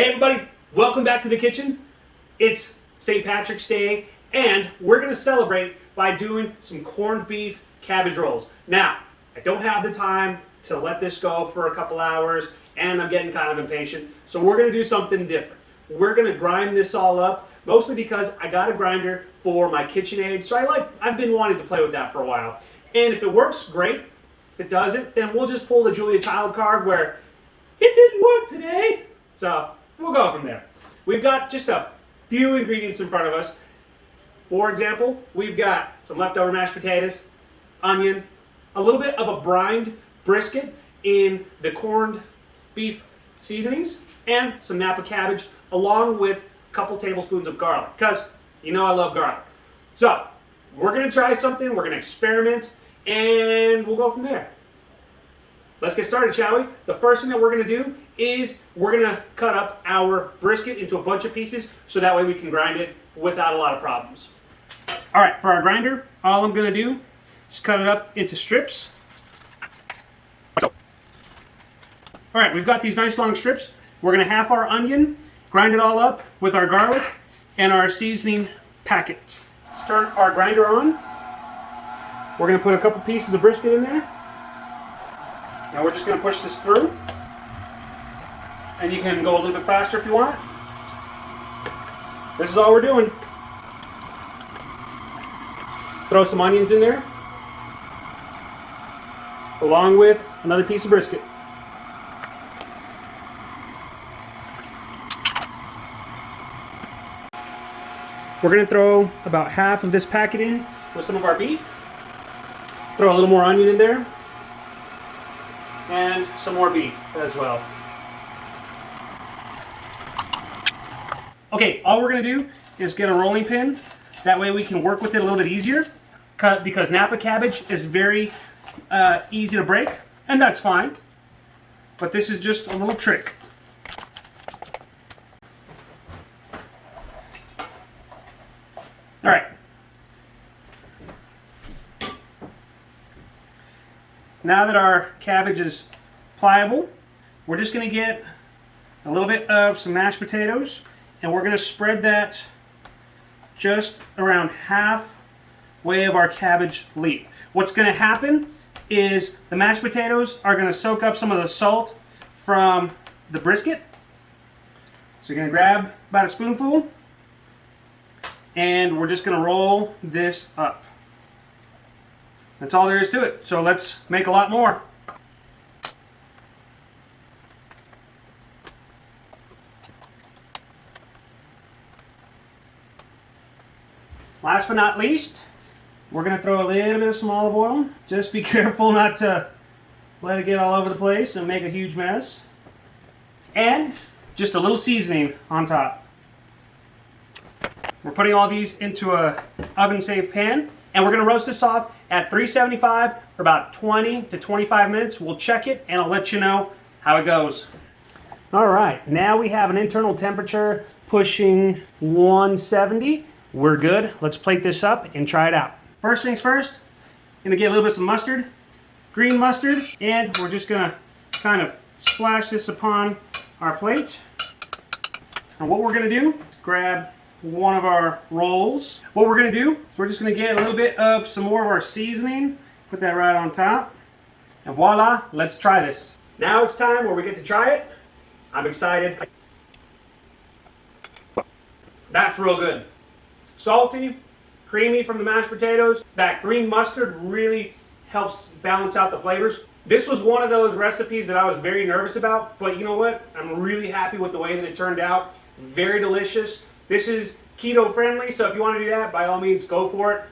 Hey everybody, welcome back to the kitchen. It's St. Patrick's Day and we're going to celebrate by doing some corned beef cabbage rolls. Now, I don't have the time to let this go for a couple hours and I'm getting kind of impatient, so we're going to do something different. We're going to grind this all up, mostly because I got a grinder for my KitchenAid, so I've been wanting to play with that for a while. And if it works, great. If it doesn't, then we'll just pull the Julia Child card where it didn't work today. So we'll go from there. We've got just a few ingredients in front of us. For example, we've got some leftover mashed potatoes, onion, a little bit of a brined brisket in the corned beef seasonings, and some Napa cabbage, along with a couple tablespoons of garlic, because you know I love garlic. So we're going to try something, we're going to experiment, and we'll go from there. Let's get started, shall we? The first thing that we're going to do is we're going to cut up our brisket into a bunch of pieces so that way we can grind it without a lot of problems. All right, for our grinder, all I'm going to do is cut it up into strips. All right, we've got these nice long strips. We're going to half our onion, grind it all up with our garlic and our seasoning packet. Let's turn our grinder on. We're going to put a couple pieces of brisket in there. Now we're just going to push this through, and you can go a little bit faster if you want. This is all we're doing. Throw some onions in there, along with another piece of brisket. We're going to throw about half of this packet in with some of our beef. Throw a little more onion in there. And some more beef as well. Okay, all we're going to do is get a rolling pin. That way we can work with it a little bit easier. Because Napa cabbage is very easy to break, and that's fine. But this is just a little trick. All right. Now that our cabbage is pliable, we're just going to get a little bit of some mashed potatoes, and we're going to spread that just around halfway of our cabbage leaf. What's going to happen is the mashed potatoes are going to soak up some of the salt from the brisket. So you're going to grab about a spoonful, and we're just going to roll this up. That's all there is to it. So let's make a lot more. Last but not least, we're going to throw a little bit of some olive oil. Just be careful not to let it get all over the place and make a huge mess. And just a little seasoning on top. We're putting all these into a oven-safe pan, and we're going to roast this off at 375 for about 20 to 25 minutes. We'll check it, and I'll let you know how it goes. All right, now we have an internal temperature pushing 170. We're good. Let's plate this up and try it out. First things first, going to get a little bit of some mustard, green mustard, and we're just going to kind of splash this upon our plate. And what we're going to do is grab one of our rolls. What we're going to do is we're just going to get a little bit of some more of our seasoning, put that right on top, and voila, let's try this. Now it's time where we get to try it. I'm excited. That's real good. Salty, creamy from the mashed potatoes. That green mustard really helps balance out the flavors. This was one of those recipes that I was very nervous about, but you know what? I'm really happy with the way that it turned out. Very delicious. This is keto friendly, so if you want to do that, by all means, go for it.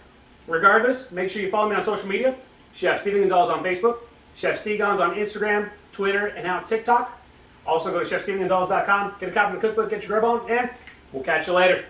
Regardless, make sure you follow me on social media. Chef Steven Gonzalez on Facebook, Chef Stegonz on Instagram, Twitter, and now TikTok. Also go to chefstevengonzalez.com, get a copy of the cookbook, get your grub on, and we'll catch you later.